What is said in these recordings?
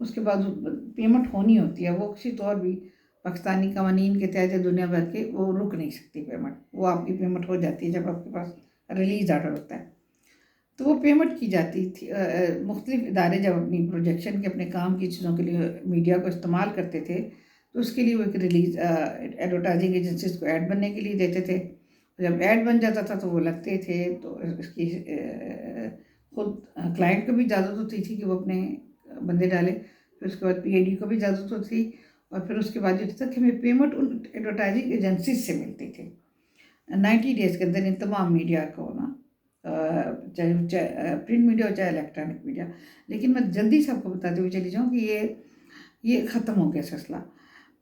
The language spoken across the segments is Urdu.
اس کے بعد پیمنٹ ہونی ہوتی ہے، وہ کسی طور بھی پاکستانی قوانین کے تحت دنیا بھر کے وہ رک نہیں سکتی پیمنٹ، وہ آپ کی پیمنٹ ہو جاتی ہے جب آپ کے پاس ریلیز آرڈر ہوتا ہے، تو وہ پیمنٹ کی جاتی تھی۔ مختلف ادارے جب اپنی پروجیکشن کے اپنے کام کی چیزوں کے لیے میڈیا کو استعمال کرتے تھے تو اس کے لیے وہ ایک ریلیز ایڈورٹائزنگ ایجنسیز کو ایڈ بننے کے لیے دیتے تھے، جب ایڈ بن جاتا تھا تو وہ لگتے تھے، تو اس کی خود کلائنٹ کو بھی اجازت ہوتی تھی کہ وہ اپنے بندے ڈالے، پھر اس کے بعد PID کو بھی اجازت ہوتی تھی، اور پھر اس کے بعد یہ تھا کہ ہمیں پیمنٹ ان ایڈورٹائزنگ ایجنسیز سے ملتی تھی 90 ڈیز کے اندر، ان تمام میڈیا کو نا، چاہے پرنٹ میڈیا ہو چاہے الیکٹرانک میڈیا۔ لیکن میں جلدی سے آپ کو بتاتے ہوئے چلی جاؤں کہ یہ ختم ہو گیا سلسلہ،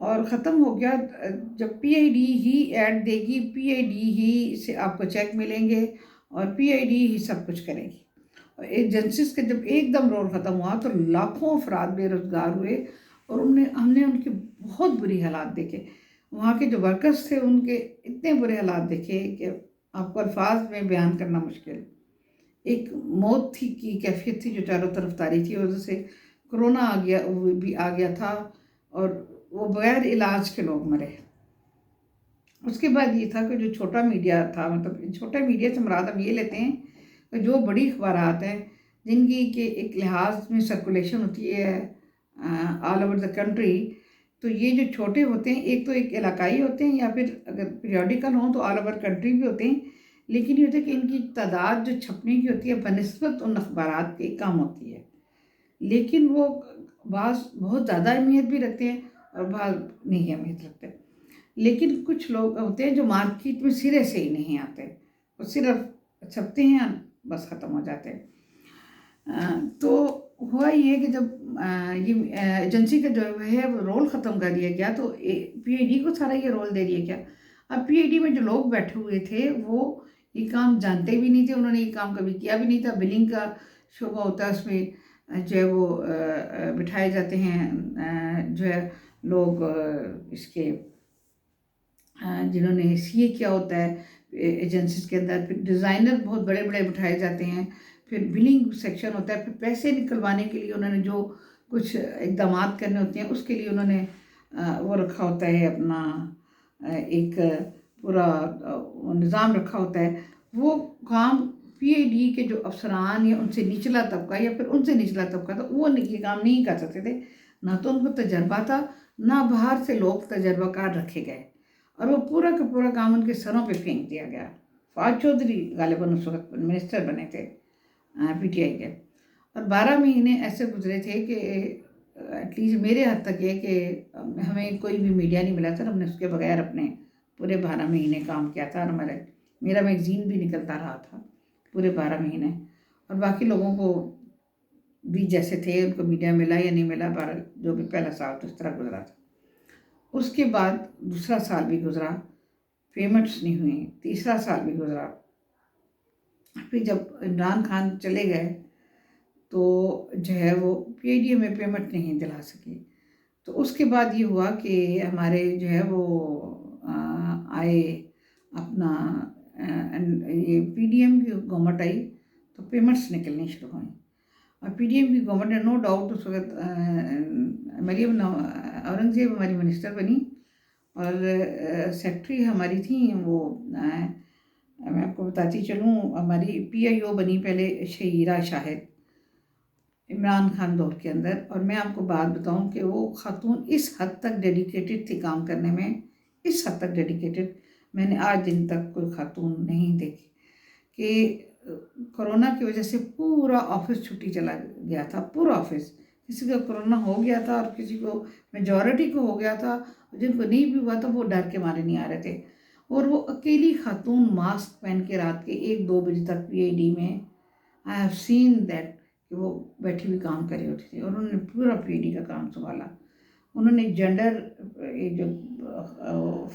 اور ختم ہو گیا جب PID ہی ایڈ دے گی، PID ہی سے آپ کو چیک ملیں گے، اور PID ہی سب کچھ کرے گی۔ اور ایجنسیز کا جب ایک دم رول ختم ہوا تو لاکھوں افراد بے روزگار ہوئے، اور ہم نے ان کے بہت بری حالات دیکھے، وہاں کے جو ورکرز تھے ان کے اتنے برے حالات دیکھے کہ آپ کو الفاظ میں بیان کرنا مشکل۔ ایک موت کی کیفیت تھی جو چاروں طرف طاری تھی، وجہ سے کرونا آ گیا تھا، اور وہ بغیر علاج کے لوگ مرے۔ اس کے بعد یہ تھا کہ جو چھوٹا میڈیا تھا، مطلب چھوٹا میڈیا سے مراد ہم یہ لیتے ہیں کہ جو بڑی اخبارات ہیں جن کی کہ ایک لحاظ میں سرکولیشن ہوتی ہے آل اوور دا کنٹری، تو یہ جو چھوٹے ہوتے ہیں ایک تو ایک علاقائی ہوتے ہیں، یا پھر اگر پیریوڈیکل ہوں تو آل اوور کنٹری بھی ہوتے ہیں، لیکن یہ ہوتا ہے کہ ان کی تعداد جو چھپنے کی ہوتی ہے بنسبت ان اخبارات کے کم ہوتی ہے، لیکن وہ بعض بہت زیادہ اہمیت بھی رکھتے ہیں اور بعض نہیں اہمیت رکھتے۔ لیکن کچھ لوگ ہوتے ہیں جو مارکیٹ میں سرے سے ہی نہیں آتے، وہ صرف چھپتے ہیں بس ختم ہو جاتے ہیں۔ تو ہوا یہ کہ جب یہ ایجنسی کا جو ہے وہ رول ختم کر دیا گیا تو PID کو سارا یہ رول دے دیا گیا۔ اب PID میں جو لوگ بیٹھے ہوئے تھے وہ یہ کام جانتے بھی نہیں تھے، انہوں نے یہ کام کبھی کیا بھی نہیں تھا۔ بلنگ کا شعبہ ہوتا ہے، اس میں جو ہے وہ بٹھائے جاتے ہیں جو ہے لوگ اس کے جنہوں نے CA کیا ہوتا ہے ایجنسیز کے اندر، پھر ڈیزائنر بہت بڑے بڑے بٹھائے جاتے ہیں، پھر بلنگ سیکشن ہوتا ہے، پھر پیسے نکلوانے کے لیے انہوں نے جو کچھ اقدامات کرنے ہوتے ہیں اس کے لیے انہوں نے وہ رکھا ہوتا ہے، اپنا ایک پورا نظام رکھا ہوتا ہے۔ وہ کام PID کے جو افسران یا ان سے نچلا طبقہ یا پھر ان سے نچلا طبقہ تھا وہ یہ کام نہیں کر سکتے تھے، نہ تو ان کو تجربہ تھا، نہ باہر سے لوگ تجربہ کار رکھے گئے، اور وہ پورا کا پورا کام ان کے سروں پہ پھینک دیا گیا۔ فواد چودھری غالباً اس وقت منسٹر بنے تھے PTI کے، اور 12 مہینے ایسے گزرے تھے کہ ایٹ لیسٹ میرے حد تک یہ کہ ہمیں کوئی بھی میڈیا نہیں ملا تھا، ہم نے اس کے بغیر اپنے پورے 12 مہینے کام کیا تھا، اور میرا میگزین بھی نکلتا رہا تھا پورے 12 مہینے، اور باقی لوگوں کو بھی جیسے تھے ان کو میڈیا ملا یا نہیں ملا، جو بھی پہلا سال تو اس طرح گزرا تھا۔ اس کے بعد دوسرا سال بھی گزرا، پیمنٹس نہیں ہوئیں، تیسرا سال بھی گزرا، پھر جب عمران خان چلے گئے تو جو ہے وہ PID میں پیمنٹ نہیں دلا سکی۔ تو اس کے بعد یہ ہوا کہ ہمارے جو ہے وہ آئے اپنا یہ PDM کی گورنمنٹ آئی تو پیمنٹس نکلنی شروع ہوئیں، اور PDM کی گورنمنٹ نے نو ڈاؤٹ اس وقت مریم اورنگزیب ہماری منسٹر بنی، اور سیکٹری ہماری تھیں وہ میں آپ کو بتاتی چلوں، ہماری PIO بنی پہلے شہیرہ شاہد عمران خان دور کے اندر، اور میں آپ کو بات بتاؤں کہ وہ خاتون اس حد تک ڈیڈیکیٹڈ تھی کام کرنے میں، اس حد تک ڈیڈیکیٹڈ میں نے آج دن تک کوئی خاتون نہیں دیکھی، کہ کرونا کی وجہ سے پورا آفس چھٹی چلا گیا تھا، پورا آفس، کسی کو کرونا ہو گیا تھا اور کسی کو میجورٹی کو ہو گیا تھا، جن کو نہیں بھی ہوا تھا وہ ڈر کے مارے نہیں آ رہے تھے، اور وہ اکیلی خاتون ماسک پہن کے رات کے 1-2 بجے تک PID میں آئی ہیو سین دیٹ کہ وہ بیٹھی ہوئی کام کر رہی ہوتی تھی، اور انہوں نے پورا PID کا کام سنبھالا۔ انہوں نے جینڈر جو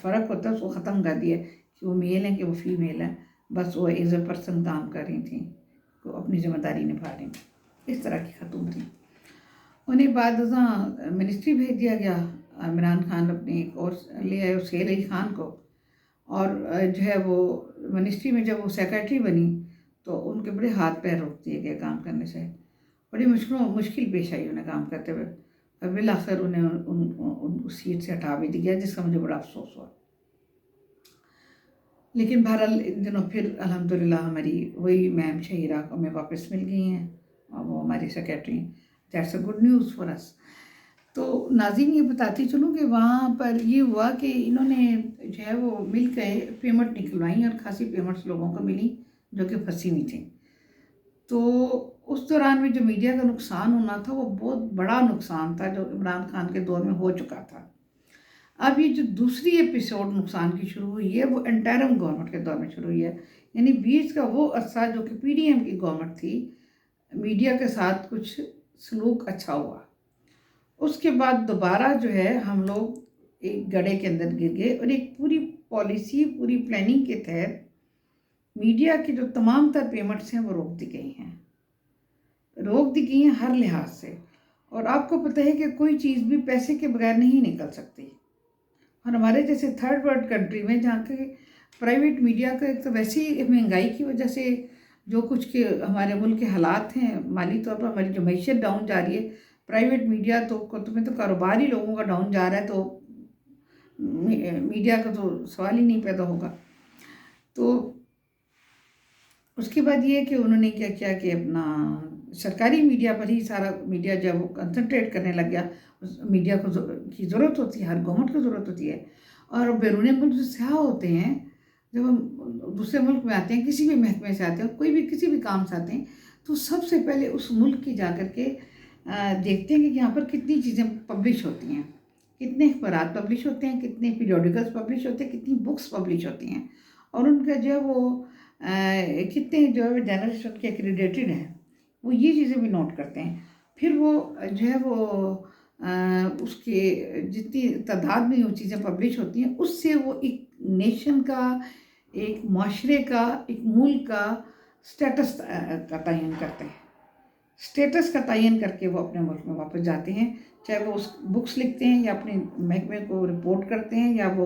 فرق ہوتا ہے اس کو ختم کر دیا کہ وہ میل ہیں کہ وہ فیمیل ہیں، بس وہ ایز اے پرسن کام کر رہی تھیں، وہ اپنی ذمہ داری نبھا رہی تھیں، اس طرح کی خاتون تھیں۔ انہیں بعد ازاں منسٹری بھیج دیا گیا، عمران خان اپنے ایک اور لے آئے سہیل علی خان کو، اور جو ہے وہ منسٹری میں جب وہ سیکرٹری بنی تو ان کے بڑے ہاتھ پیر روک دیے گئے کام کرنے سے، بڑی مشکل پیش آئی انہیں کام کرتے ہوئے۔ اور بالآخر انہیں ان اس سیٹ سے ہٹا بھی دیا، جس کا مجھے بڑا افسوس ہوا۔ لیکن بہرحال ان دنوں پھر الحمدللہ ہماری وہی میم شہیرہ کو ہمیں واپس مل گئی ہیں، اور وہ ہماری سیکریٹری ہیں۔ That's a good news for us. تو ناظرین یہ بتاتی چلوں کہ وہاں پر یہ ہوا کہ انہوں نے جو ہے وہ مل کے پیمنٹ نکلوائیں، اور خاصی پیمنٹس لوگوں کو ملی جو کہ پھنسی ہوئی تھیں۔ تو اس دوران میں جو میڈیا کا نقصان ہونا تھا وہ بہت بڑا نقصان تھا، جو عمران خان کے دور میں ہو چکا تھا۔ اب یہ جو دوسری ایپیسوڈ نقصان کی شروع ہوئی ہے وہ انٹرم گورنمنٹ کے دور میں شروع ہوئی ہے، یعنی بیچ کا وہ عرصہ جو کہ پی ڈی ایم کی گورنمنٹ تھی، میڈیا کے ساتھ کچھ سلوک اچھا ہوا۔ اس کے بعد دوبارہ جو ہے ہم لوگ ایک گڑھے کے اندر گر گئے، اور ایک پوری پالیسی، پوری پلاننگ کے تحت میڈیا کی جو تمام تر پیمنٹس ہیں وہ روک دی گئی ہیں ہر لحاظ سے۔ اور آپ کو پتہ ہے کہ کوئی چیز بھی پیسے کے بغیر نہیں نکل سکتی، اور ہمارے جیسے تھرڈ ورلڈ کنٹری میں جہاں کے پرائیویٹ میڈیا کا ایک تو ویسے ہی مہنگائی کی وجہ سے جو کچھ کے ہمارے ملک کے حالات ہیں، مالی طور پر ہماری جو معیشت ڈاؤن جا رہی ہے، پرائیویٹ میڈیا تمہیں تو کاروبار ہی لوگوں کا ڈاؤن جا رہا ہے، تو میڈیا کا تو سوال ہی نہیں پیدا ہوگا۔ تو اس کے بعد یہ کہ انہوں نے کیا کیا کہ اپنا سرکاری میڈیا پر ہی سارا میڈیا جب وہ کنسنٹریٹ کرنے لگ گیا۔ میڈیا کی ضرورت ہوتی ہے، ہر گورنمنٹ کو ضرورت ہوتی ہے، اور بیرون ملک جو سیاح ہوتے ہیں، جب ہم دوسرے ملک میں آتے ہیں، کسی بھی محکمے سے آتے ہیں، کوئی بھی کسی بھی کام سے آتے ہیں، تو سب سے پہلے اس ملک کی جا کر کے دیکھتے ہیں کہ یہاں پر کتنی چیزیں پبلش ہوتی ہیں، کتنے اخبارات پبلش ہوتے ہیں، کتنے پیریوڈیکلس پبلش ہوتے ہیں، کتنی بکس پبلش ہوتی ہیں، اور ان کا جو ہے وہ کتنے جو ہے جرنلسٹ ان کے ایکریڈیٹڈ ہیں، وہ یہ چیزیں بھی نوٹ کرتے ہیں۔ پھر وہ جو ہے وہ اس کے جتنی تعداد میں وہ چیزیں پبلش ہوتی ہیں، اس سے وہ ایک نیشن کا، ایک معاشرے کا، ایک ملک کا سٹیٹس کا تعین کرتے ہیں۔ سٹیٹس کا تعین کر کے وہ اپنے ملک میں واپس جاتے ہیں، چاہے وہ اس بکس لکھتے ہیں یا اپنے محکمے کو رپورٹ کرتے ہیں یا وہ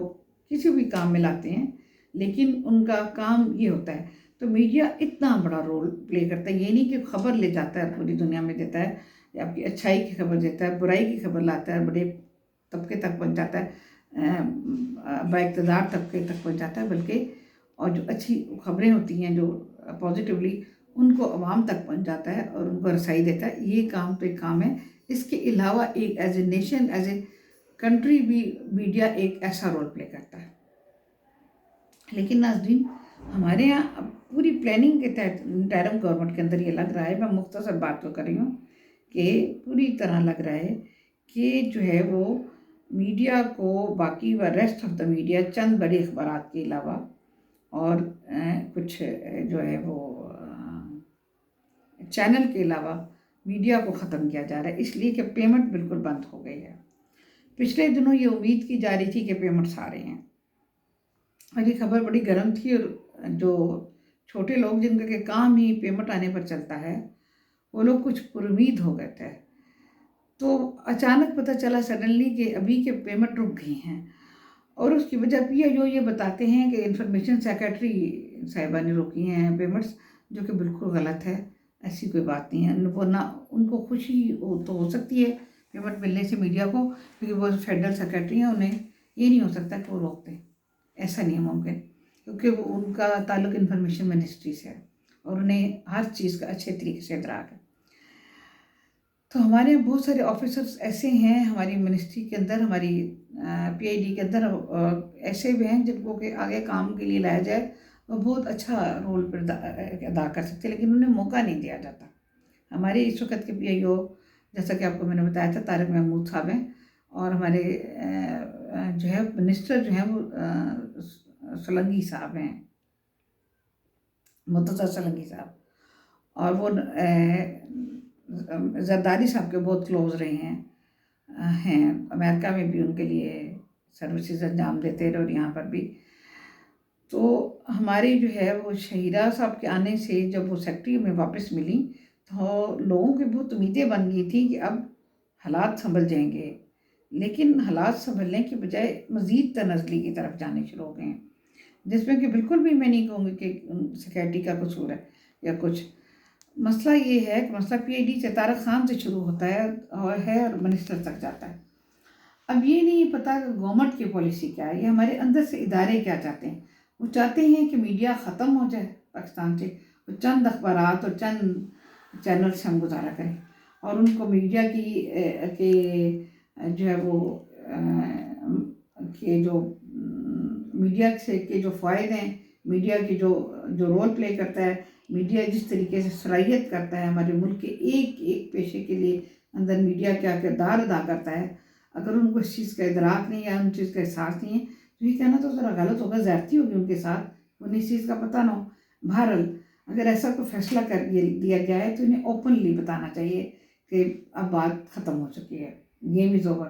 کسی بھی کام میں لاتے ہیں، لیکن ان کا کام یہ ہوتا ہے۔ تو میڈیا اتنا بڑا رول پلے کرتا ہے، یہ نہیں کہ خبر لے جاتا ہے پوری دنیا میں دیتا ہے، یا آپ کی اچھائی کی خبر دیتا ہے، برائی کی خبر لاتا ہے، بڑے طبقے تک پہنچاتا ہے، با اقتدار طبقے تک پہنچاتا ہے، بلکہ اور جو اچھی خبریں ہوتی ہیں جو پازیٹیولی ان کو عوام تک پہنچاتا ہے اور ان کو رسائی دیتا ہے۔ یہ کام تو ایک کام ہے۔ اس کے علاوہ ایک as a nation, as a country بھی میڈیا ایک ایسا رول پلے کرتا ہے۔ لیکن ناظرین، ہمارے یہاں پوری پلاننگ کے تحت انٹرم گورنمنٹ کے اندر یہ لگ رہا ہے، میں مختصر بات تو کر رہی ہوں، کہ پوری طرح لگ رہا ہے کہ جو ہے وہ میڈیا کو باقی ریسٹ آف دا میڈیا، چند بڑے اخبارات کے علاوہ اور کچھ جو ہے وہ چینل کے علاوہ میڈیا کو ختم کیا جا رہا ہے، اس لیے کہ پیمنٹ بالکل بند ہو گئی ہے۔ پچھلے دنوں یہ امید کی جا رہی تھی کہ پیمنٹس آ رہے ہیں، اور یہ خبر بڑی گرم تھی، اور جو چھوٹے لوگ جن کا کہ کام ہی پیمنٹ آنے پر چلتا ہے، وہ لوگ کچھ پر امید ہو گئے تھے۔ تو اچانک پتہ چلا سڈنلی کہ ابھی کے پیمنٹ رک گئی ہیں، اور اس کی وجہ پی آئی او یہ بتاتے ہیں کہ انفارمیشن سیکریٹری صاحبہ نے روکی ہیں پیمنٹس، جو کہ بالکل غلط ہے۔ ایسی کوئی بات نہیں ہے، وہ نہ ان کو خوشی تو ہو سکتی ہے پیمنٹ ملنے سے میڈیا کو، کیونکہ وہ فیڈرل سیکریٹری ہیں، انہیں یہ نہیں ہو سکتا کہ وہ روک دیں، ایسا نہیں ہے ممکن، کیونکہ وہ ان کا تعلق انفارمیشن منسٹری سے ہے، اور انہیں ہر چیز کا اچھے طریقے سے ادراک ہے۔ تو ہمارے بہت سارے آفیسرز ایسے ہیں ہماری منسٹری کے اندر، ہماری پی آئی ڈی کے اندر ایسے بھی ہیں جن کو کہ آگے کام کے لیے لایا جائے، وہ بہت اچھا رول ادا کر سکتے، لیکن انہیں موقع نہیں دیا جاتا۔ ہمارے اس وقت کے پی آئی او، جیسا کہ آپ کو میں نے بتایا تھا، طارق محمود صاحب ہیں، اور ہمارے جو ہے منسٹر جو ہیں وہ سلنگی صاحب ہیں، مرتضیٰ سلنگی صاحب، اور وہ زرداری صاحب کے بہت کلوز رہے ہیں، امریکہ میں بھی ان کے لیے سروسز انجام دیتے رہے، اور یہاں پر بھی۔ تو ہماری جو ہے وہ شہیرہ صاحب کے آنے سے جب وہ سیکٹری میں واپس ملی، تو لوگوں کی بہت امیدیں بن گئی تھیں کہ اب حالات سنبھل جائیں گے، لیکن حالات سنبھلنے کی بجائے مزید تنزلی کی طرف جانے شروع ہو گئے ہیں، جس میں کہ بالکل بھی میں نہیں کہوں گی کہ سیکیورٹی کا قصور ہے یا کچھ۔ مسئلہ یہ ہے کہ مسئلہ پی آئی ڈی سے طارق خان سے شروع ہوتا ہے اور منسٹر تک جاتا ہے۔ اب یہ نہیں پتا کہ گورنمنٹ کی پالیسی کیا ہے، یہ ہمارے اندر سے ادارے کیا چاہتے ہیں۔ وہ چاہتے ہیں کہ میڈیا ختم ہو جائے پاکستان سے، اور چند اخبارات اور چند چینل سے ہم گزارا کریں، اور ان کو میڈیا کی جو ہے وہ کہ جو میڈیا سے کے جو فوائد ہیں، میڈیا کی جو رول پلے کرتا ہے، میڈیا جس طریقے سے صلاحیت کرتا ہے ہمارے ملک کے ایک ایک پیشے کے لیے اندر میڈیا کیا کردار ادا کرتا ہے، اگر ان کو اس چیز کا ادراک نہیں ہے، ان چیز کا احساس نہیں ہے، تو یہ کہنا تو ذرا غلط ہوگا، زیادتی ہوگی ان کے ساتھ، انہیں اس چیز کا پتہ نہ ہو۔ بہرحال اگر ایسا کوئی فیصلہ کر دیا گیا ہے تو انہیں اوپنلی بتانا چاہیے کہ اب بات ختم ہو چکی ہے، گیم از اوور،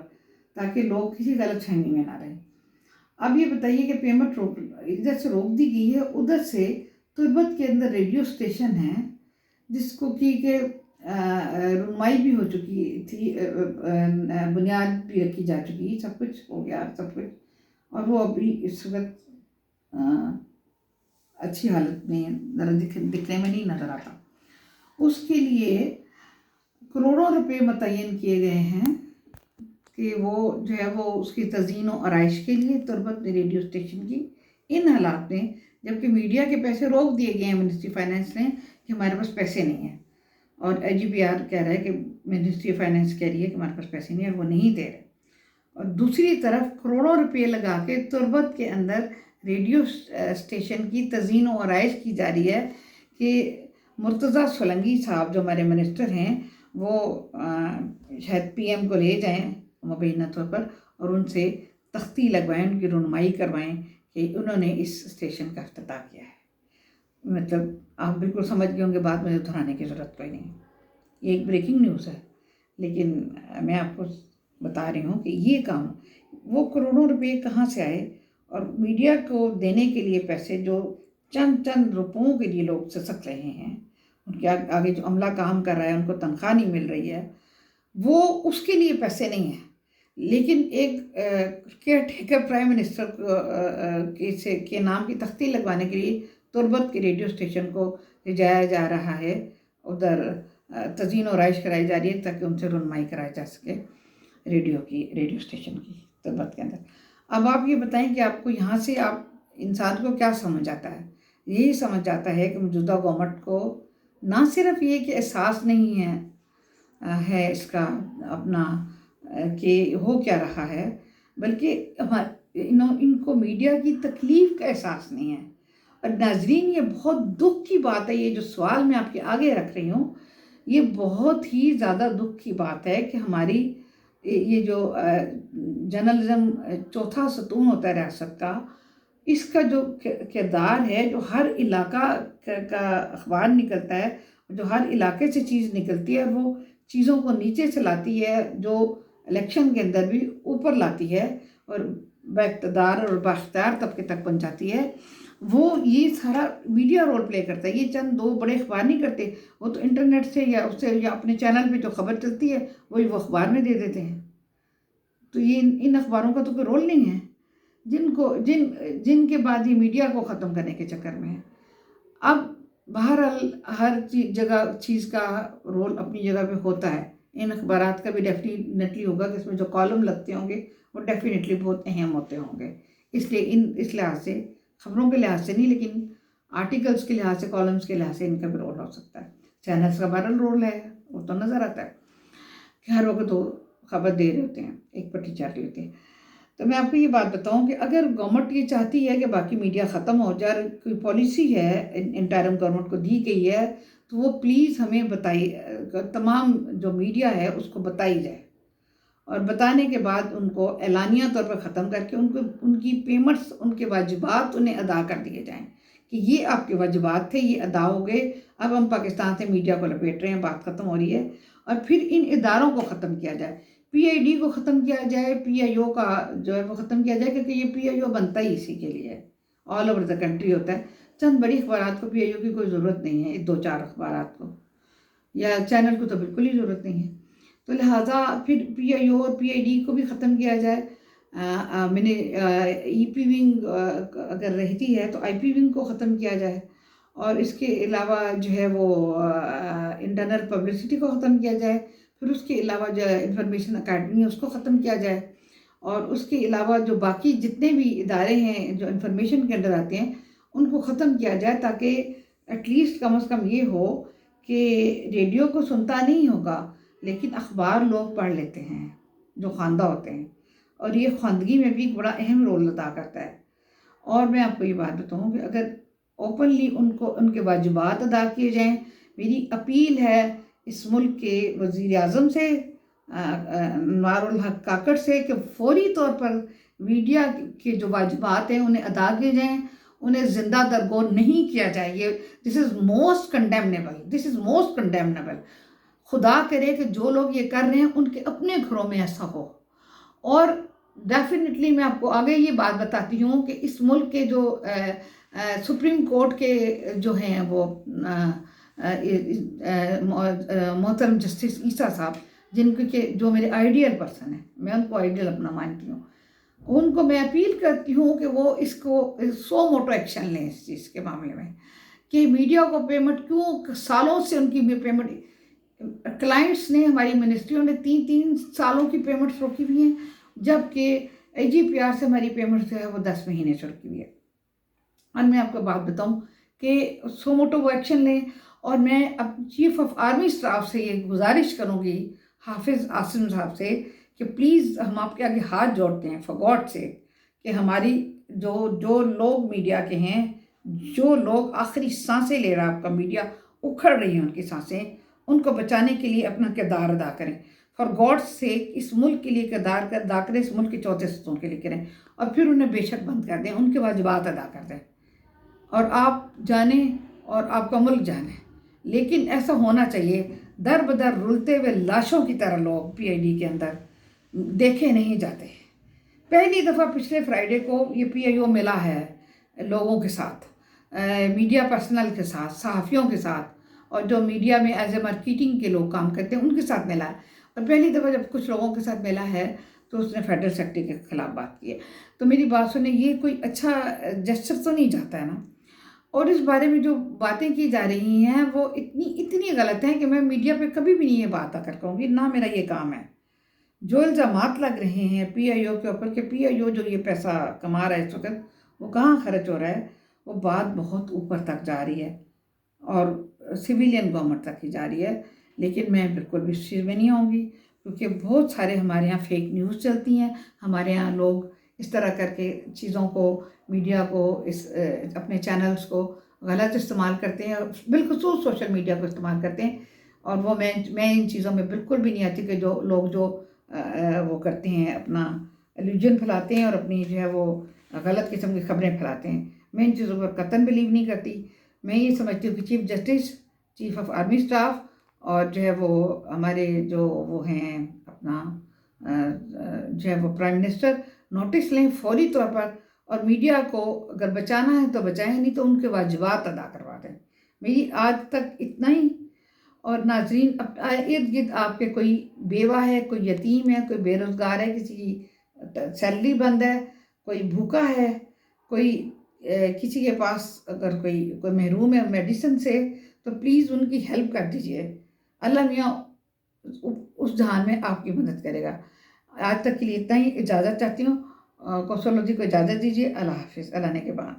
تاکہ لوگ کسی غلط فہمی میں نہ رہیں۔ اب یہ بتائیے کہ پیمنٹ ادھر سے روک دی گئی ہے، ادھر سے تربت کے اندر ریڈیو اسٹیشن ہے جس کو کہ رونمائی بھی ہو چکی تھی، بنیاد بھی رکھی جا چکی، سب کچھ ہو گیا سب کچھ، اور وہ ابھی اس وقت اچھی حالت میں ذرا دکھنے میں نہیں نظر آتا۔ اس کے لیے کروڑوں روپے متعین کیے گئے ہیں کہ وہ جو ہے وہ اس کی تزئین و آرائش کے لیے تربت ریڈیو اسٹیشن کی ان حالات میں، جبکہ میڈیا کے پیسے روک دیے گئے ہیں منسٹری فائنانس نے کہ ہمارے پاس پیسے نہیں ہیں، اور ایچ جی پی آر کہہ رہا ہے کہ منسٹری فائنانس کہہ رہی ہے کہ ہمارے پاس پیسے نہیں ہیں، اور وہ نہیں دے رہے، اور دوسری طرف کروڑوں روپے لگا کے تربت کے اندر ریڈیو اسٹیشن کی تزئین و آرائش کی جا رہی ہے کہ مرتضیٰ سولنگی صاحب جو ہمارے منسٹر ہیں وہ شاید پی ایم کو لے جائیں مبینہ طور پر، اور ان سے تختی لگوائیں، ان کی رونمائی کروائیں کہ انہوں نے اس اسٹیشن کا افتتاح کیا ہے۔ مطلب آپ بالکل سمجھ گئے ہوں گے، بات مجھے دہرانے کی ضرورت کوئی نہیں، یہ ایک بریکنگ نیوز ہے، لیکن میں آپ کو بتا رہی ہوں کہ یہ کام، وہ کروڑوں روپے کہاں سے آئے، اور میڈیا کو دینے کے لیے پیسے جو چند روپوں کے لیے لوگ سسک رہے ہیں، ان کے آگے جو عملہ کام کر رہا ہے ان کو تنخواہ نہیں مل رہی ہے، وہ اس کے لیے پیسے نہیں ہیں، لیکن ایک کیئر ٹیکر پرائم منسٹر کے نام کی تختی لگوانے کے لیے تربت کے ریڈیو اسٹیشن کو لے جایا جا رہا ہے، ادھر تزئین و آرائش کرائی جا رہی ہے تاکہ ان سے رونمائی کرائی جا سکے ریڈیو اسٹیشن کی تربت کے اندر۔ اب آپ یہ بتائیں کہ آپ کو یہاں سے آپ انسان کو کیا سمجھ آتا ہے؟ یہی سمجھ آتا ہے کہ موجودہ گورنمنٹ کو نہ صرف یہ کہ احساس نہیں ہے اس کا اپنا کہ ہو کیا رہا ہے، بلکہ ان کو میڈیا کی تکلیف کا احساس نہیں ہے۔ اور ناظرین، یہ بہت دکھ کی بات ہے، یہ جو سوال میں آپ کے آگے رکھ رہی ہوں، یہ بہت ہی زیادہ دکھ کی بات ہے کہ ہماری یہ جو جرنلزم چوتھا ستون ہوتا ہے ریاست کا، اس کا جو کردار ہے، جو ہر علاقہ کا اخبار نکلتا ہے، جو ہر علاقے سے چیز نکلتی ہے، وہ چیزوں کو نیچے سے لاتی ہے، جو الیکشن کے اندر بھی اوپر لاتی ہے اور بااقتدار اور بااختیار طبقے تک پہنچاتی ہے، وہ یہ سارا میڈیا رول پلے کرتا ہے۔ یہ چند دو بڑے اخبار نہیں کرتے، وہ تو انٹرنیٹ سے یا اس سے یا اپنے چینل پہ جو خبر چلتی ہے وہی وہ اخبار میں دے دیتے ہیں۔ تو یہ ان اخباروں کا تو کوئی رول نہیں ہے، جن کے بعد یہ میڈیا کو ختم کرنے کے چکر میں ہے۔ اب بہرحال ہر جگہ چیز کا رول اپنی جگہ پہ ہوتا ہے، ان اخبارات کا بھی ڈیفینیٹلی ہوگا کہ اس میں جو کالم لگتے ہوں گے وہ ڈیفینیٹلی بہت اہم ہوتے ہوں گے، اس لیے اس لحاظ سے، خبروں کے لحاظ سے نہیں لیکن آرٹیکلز کے لحاظ سے، کالمز کے لحاظ سے ان کا بھی رول ہو سکتا ہے۔ چینلز کا بہرحال رول ہے، وہ تو نظر آتا ہے کہ ہر وقت وہ خبر دے رہے ہوتے ہیں، ایک پٹی چل رہی ہوتی ہے۔ تو میں آپ کو یہ بات بتاؤں کہ اگر گورنمنٹ یہ چاہتی ہے کہ باقی میڈیا ختم ہو جائے، کوئی پالیسی ہے انٹرم گورنمنٹ کو دی گئی ہے، تو وہ پلیز ہمیں بتائی، تمام جو میڈیا ہے اس کو بتائی جائے، اور بتانے کے بعد ان کو اعلانیہ طور پر ختم کر کے ان کی پیمنٹس، ان کے واجبات انہیں ادا کر دیے جائیں کہ یہ آپ کے واجبات تھے، یہ ادا ہو گئے، اب ہم پاکستان سے میڈیا کو لپیٹ رہے ہیں، بات ختم ہو رہی ہے، اور پھر ان اداروں کو ختم کیا جائے، پی آئی ڈی کو ختم کیا جائے، پی آئی او کا جو ہے وہ ختم کیا جائے، کیونکہ یہ پی آئی او بنتا ہی اسی کے لیے ہے، آل اوور دا کنٹری ہوتا ہے۔ چند بڑی اخبارات کو پی آئی او کی کوئی ضرورت نہیں ہے، 2-4 اخبارات کو یا چینل کو تو بالکل ہی ضرورت نہیں ہے، تو لہٰذا پھر پی آئی او اور پی آئی ڈی کو بھی ختم کیا جائے۔ میں نے ای پی ونگ اگر رہتی ہے تو آئی پی ونگ کو ختم کیا جائے، اور اس کے علاوہ جو ہے وہ انٹرنل پبلسٹی کو ختم کیا جائے، پھر اس کے علاوہ جو انفارمیشن اکیڈمی ہے اس کو ختم کیا جائے، اور اس کے علاوہ جو باقی جتنے بھی ادارے ہیں جو انفارمیشن کے اندر آتے ہیں ان کو ختم کیا جائے، تاکہ ایٹ لیسٹ کم از کم یہ ہو کہ ریڈیو کو سنتا نہیں ہوگا لیکن اخبار لوگ پڑھ لیتے ہیں جو خواندہ ہوتے ہیں، اور یہ خواندگی میں بھی ایک بڑا اہم رول ادا کرتا ہے۔ اور میں آپ کو یہ بات بتاؤں کہ اگر اوپنلی ان کے واجبات ادا کیے جائیں، میری اپیل ہے اس ملک کے وزیر اعظم سے، انوار الحق کاکڑ سے، کہ فوری طور پر میڈیا کے جو واجبات ہیں انہیں ادا کیے جائیں، انہیں زندہ درگور نہیں کیا جائے۔ یہ دس از موسٹ کنڈیمنیبل۔ خدا کرے کہ جو لوگ یہ کر رہے ہیں ان کے اپنے گھروں میں ایسا ہو۔ اور ڈیفینیٹلی میں آپ کو آگے یہ بات بتاتی ہوں کہ اس ملک کے جو سپریم کورٹ کے جو ہیں وہ محترم جسٹس عیسیٰ صاحب، جو میرے آئیڈیل پرسن ہیں، میں ان کو آئیڈیل اپنا مانتی ہوں، ان کو میں اپیل کرتی ہوں کہ وہ اس کو سو موٹو ایکشن لیں اس چیز کے معاملے میں، کہ میڈیا کو پیمنٹ کیوں سالوں سے ان کی پیمنٹ، کلائنٹس نے، ہماری منسٹریوں نے 3 سالوں کی پیمنٹس روکی ہوئی ہیں، جبکہ AGPR سے ہماری پیمنٹ جو ہے وہ 10 مہینے سے روکی ہوئی ہے۔ اور میں آپ کو بات بتاؤں کہ سو موٹو وہ ایکشن لیں، اور میں اب چیف آف آرمی اسٹاف سے یہ گزارش کروں گی، حافظ عاصم صاحب سے، کہ پلیز ہم آپ کے آگے ہاتھ جوڑتے ہیں فار گاڈ سے، کہ ہماری جو لوگ میڈیا کے ہیں، جو لوگ آخری سانسیں لے رہا، آپ کا میڈیا اکھڑ رہی ہیں ان کی سانسیں، ان کو بچانے کے لیے اپنا کردار ادا کریں، فار گاڈ سے اس ملک کے لیے کردار ادا کریں، اس ملک کے چوتھے ستون کے لیے کریں، اور پھر انہیں بے شک بند کر دیں، ان کے واجبات ادا کر دیں، اور آپ جانیں اور آپ کا ملک جانے۔ لیکن ایسا ہونا چاہیے، در بدر رلتے ہوئے لاشوں کی طرح لوگ PID کے اندر دیکھے نہیں جاتے۔ پہلی دفعہ پچھلے فرائیڈے کو یہ PIO ملا ہے لوگوں کے ساتھ، میڈیا پرسنل کے ساتھ، صحافیوں کے ساتھ، اور جو میڈیا میں ایز اے مارکیٹنگ کے لوگ کام کرتے ہیں ان کے ساتھ ملا ہے، اور پہلی دفعہ جب کچھ لوگوں کے ساتھ ملا ہے تو اس نے فیڈرل سیکرٹری کے خلاف بات کی ہے۔ تو میری بات سنیں، یہ کوئی اچھا جسچر تو نہیں جاتا ہے نا؟ اور اس بارے میں جو باتیں کی جا رہی ہیں وہ اتنی غلط ہیں کہ میں میڈیا پہ کبھی بھی نہیں یہ بات آ کر کہوں گی، نہ میرا یہ کام ہے۔ جو الزامات لگ رہے ہیں PIO کے اوپر کہ PIO جو یہ پیسہ کما رہا ہے اس وقت وہ کہاں خرچ ہو رہا ہے، وہ بات بہت اوپر تک جا رہی ہے اور سویلین گورنمنٹ تک ہی جا رہی ہے، لیکن میں بالکل بھی اس چیز میں نہیں آؤں گی، کیونکہ بہت سارے ہمارے ہاں فیک نیوز چلتی ہیں، ہمارے ہاں لوگ اس طرح کر کے چیزوں کو، میڈیا کو، اپنے چینلز کو غلط استعمال کرتے ہیں، بالخصوص سوشل میڈیا کو استعمال کرتے ہیں، اور وہ میں ان چیزوں میں بالکل بھی نہیں آتی کہ جو لوگ جو وہ کرتے ہیں، اپنا ایلیوژن پھیلاتے ہیں اور اپنی جو ہے وہ غلط قسم کی خبریں پھیلاتے ہیں۔ میں ان چیزوں پر قطعاً بلیو نہیں کرتی۔ میں یہ سمجھتی ہوں کہ chief justice, chief of army staff, اور جو ہے وہ ہمارے جو وہ ہیں اپنا جو ہے وہ پرائم منسٹر، نوٹس لیں فوری طور پر، اور میڈیا کو اگر بچانا ہے تو بچائیں، نہیں تو ان کے واجبات ادا کروا دیں۔ میری آج تک اتنا ہی۔ اور ناظرین، ارد گرد آپ کے کوئی بیوہ ہے، کوئی یتیم ہے، کوئی بے روزگار ہے، کسی کی سیلری بند ہے، کوئی بھوکا ہے، کوئی کسی کے پاس اگر کوئی محروم ہے میڈیسن سے، تو پلیز ان کی ہیلپ کر دیجئے۔ اللہ میاں اس جہان میں آپ کی مدد کرے گا۔ آج تک کے لیے اتنا ہی، اجازت چاہتی ہوں۔ کوثر لودھی کو اجازت دیجیے۔ اللہ حافظ، اللہ نے کے بعد۔